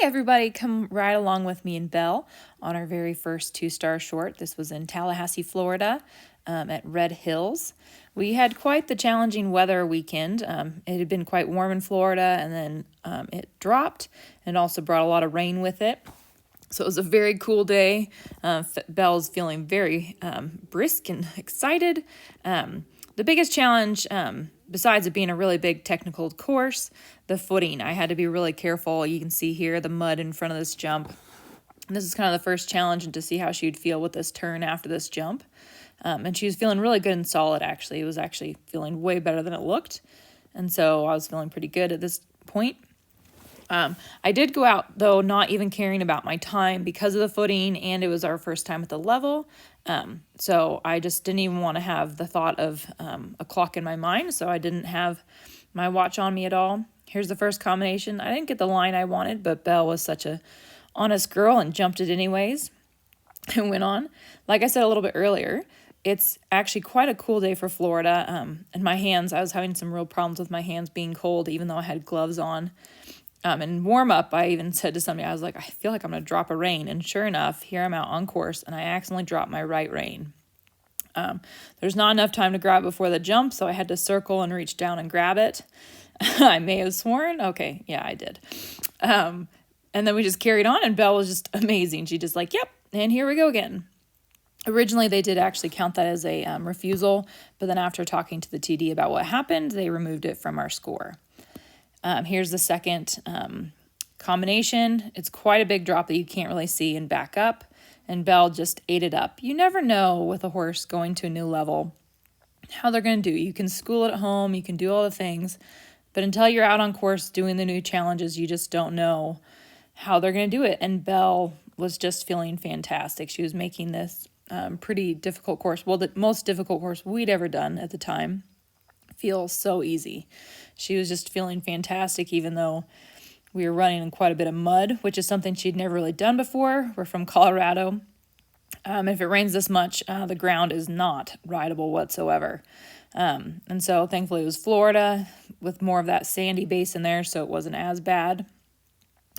everybody, come ride along with me and Belle on our very first 2-star short. This was in Tallahassee, Florida, at Red Hills. We had quite the challenging weather weekend. It had been quite warm in Florida, and then it dropped and also brought a lot of rain with it. So it was a very cool day. Belle's feeling very brisk and excited. The biggest challenge, besides it being a really big technical course, the footing. I had to be really careful. You can see here the mud in front of this jump. And this is kind of the first challenge, and to see how she'd feel with this turn after this jump. And she was feeling really good and solid, actually. It was actually feeling way better than it looked. And so I was feeling pretty good at this point. I did go out, though, not even caring about my time because of the footing, and it was our first time at the level. So I just didn't even want to have the thought of a clock in my mind, so I didn't have my watch on me at all. Here's the first combination. I didn't get the line I wanted, but Belle was such a honest girl and jumped it anyways and went on. Like I said a little bit earlier, it's actually quite a cool day for Florida. And my hands, I was having some real problems with my hands being cold, even though I had gloves on. And warm up, I even said to somebody, I was like, I feel like I'm going to drop a rein. And sure enough, here I'm out on course, and I accidentally dropped my right rein. There's not enough time to grab before the jump, so I had to circle and reach down and grab it. I may have sworn. Okay, yeah, I did. And then we just carried on, and Belle was just amazing. She just like, yep, and here we go again. Originally, they did actually count that as a refusal, but then after talking to the TD about what happened, they removed it from our score. Here's the second combination. It's quite a big drop that you can't really see and back up, and Belle just ate it up. You never know with a horse going to a new level how they're going to do. You can school it at home, you can do all the things, but until you're out on course doing the new challenges, you just don't know how they're going to do it. And Belle was just feeling fantastic. She was making this pretty difficult course, well, the most difficult course we'd ever done at the time, feel so easy. She was just feeling fantastic, even though we were running in quite a bit of mud, which is something she'd never really done before. We're from Colorado. If it rains this much, the ground is not rideable whatsoever. And so thankfully it was Florida with more of that sandy base in there, so it wasn't as bad.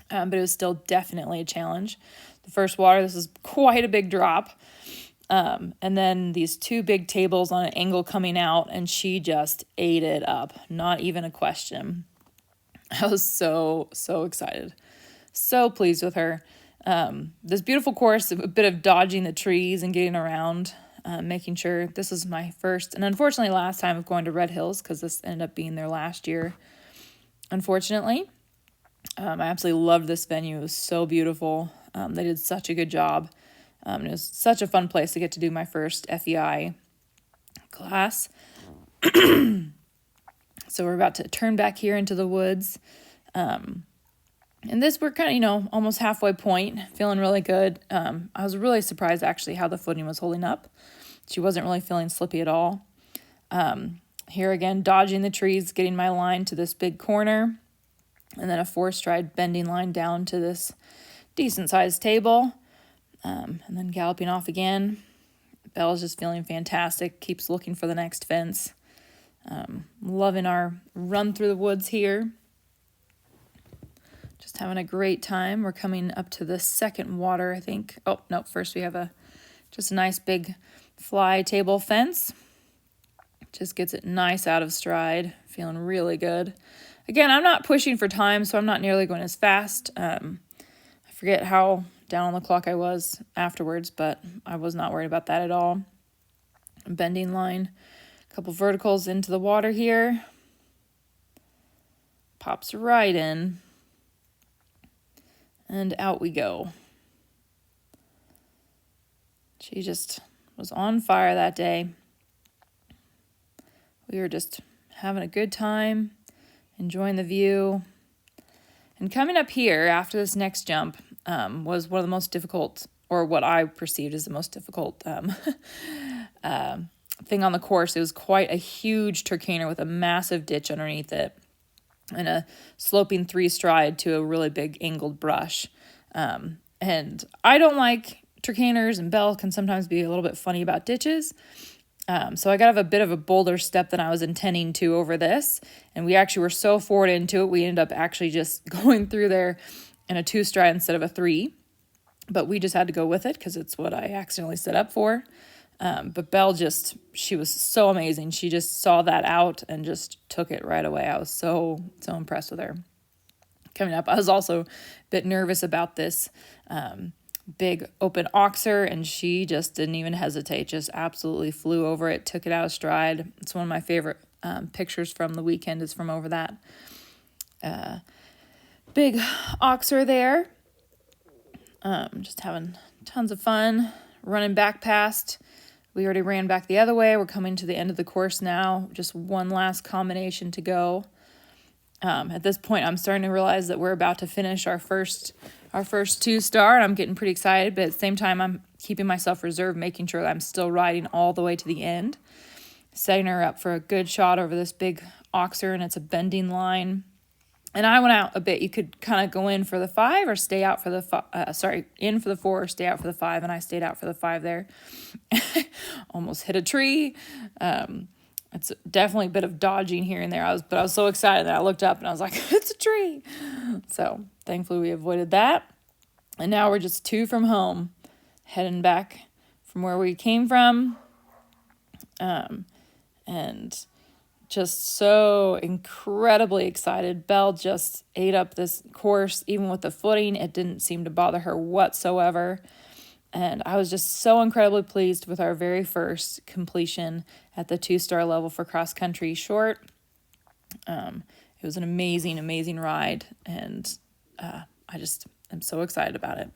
But it was still definitely a challenge. The first water, this is quite a big drop. And then these two big tables on an angle coming out, and she just ate it up. Not even a question. I was so excited. So pleased with her. This beautiful course, a bit of dodging the trees and getting around, making sure this was my first and unfortunately last time of going to Red Hills, because this ended up being their last year, unfortunately. I absolutely loved this venue. It was so beautiful. They did such a good job. And it was such a fun place to get to do my first FEI class. So we're about to turn back here into the woods. And this, we're kind of, almost halfway point, feeling really good. I was really surprised, actually, how the footing was holding up. She wasn't really feeling slippy at all. Here again, dodging the trees, getting my line to this big corner. And then a 4-stride bending line down to this decent-sized table. And then galloping off again. Belle's just feeling fantastic, keeps looking for the next fence. Loving our run through the woods here. Just having a great time. We're coming up to the second water, I think. Oh, no, first we have just a nice big fly table fence. Just gets it nice out of stride. Feeling really good. Again, I'm not pushing for time, so I'm not nearly going as fast. I forget how down on the clock I was afterwards, but I was not worried about that at all. Bending line, a couple verticals into the water here. Pops right in. And out we go. She just was on fire that day. We were just having a good time, enjoying the view. And coming up here after this next jump, was one of the most difficult, or what I perceived as the most difficult thing on the course. It was quite a huge turcaner with a massive ditch underneath it and a sloping 3-stride to a really big angled brush. And I don't like turcaners, and Belle can sometimes be a little bit funny about ditches. So I got a bit of a bolder step than I was intending to over this, and we actually were so forward into it, we ended up actually just going through there and a 2-stride instead of a 3. But we just had to go with it because it's what I accidentally set up for. But Belle she was so amazing. She just saw that out and just took it right away. I was so impressed with her. Coming up, I was also a bit nervous about this big open oxer, and she just didn't even hesitate, just absolutely flew over it, took it out of stride. It's one of my favorite pictures from the weekend is from over that big oxer there. Just having tons of fun, running back past. We already ran back the other way. We're coming to the end of the course now. Just one last combination to go. At this point, I'm starting to realize that we're about to finish our first 2-star, and I'm getting pretty excited. But at the same time, I'm keeping myself reserved, making sure that I'm still riding all the way to the end, setting her up for a good shot over this big oxer, and it's a bending line. And I went out a bit. You could kind of go in for the 5 or stay out for the in for the 4 or stay out for the 5, and I stayed out for the 5 there. Almost hit a tree. It's definitely a bit of dodging here and there. I was so excited that I looked up and I was like, it's a tree. So thankfully we avoided that. And now we're just 2 from home, heading back from where we came from. And just so incredibly excited. Belle just ate up this course, even with the footing. It didn't seem to bother her whatsoever. And I was just so incredibly pleased with our very first completion at the 2-star level for cross country short. It was an amazing, amazing ride, and I just am so excited about it.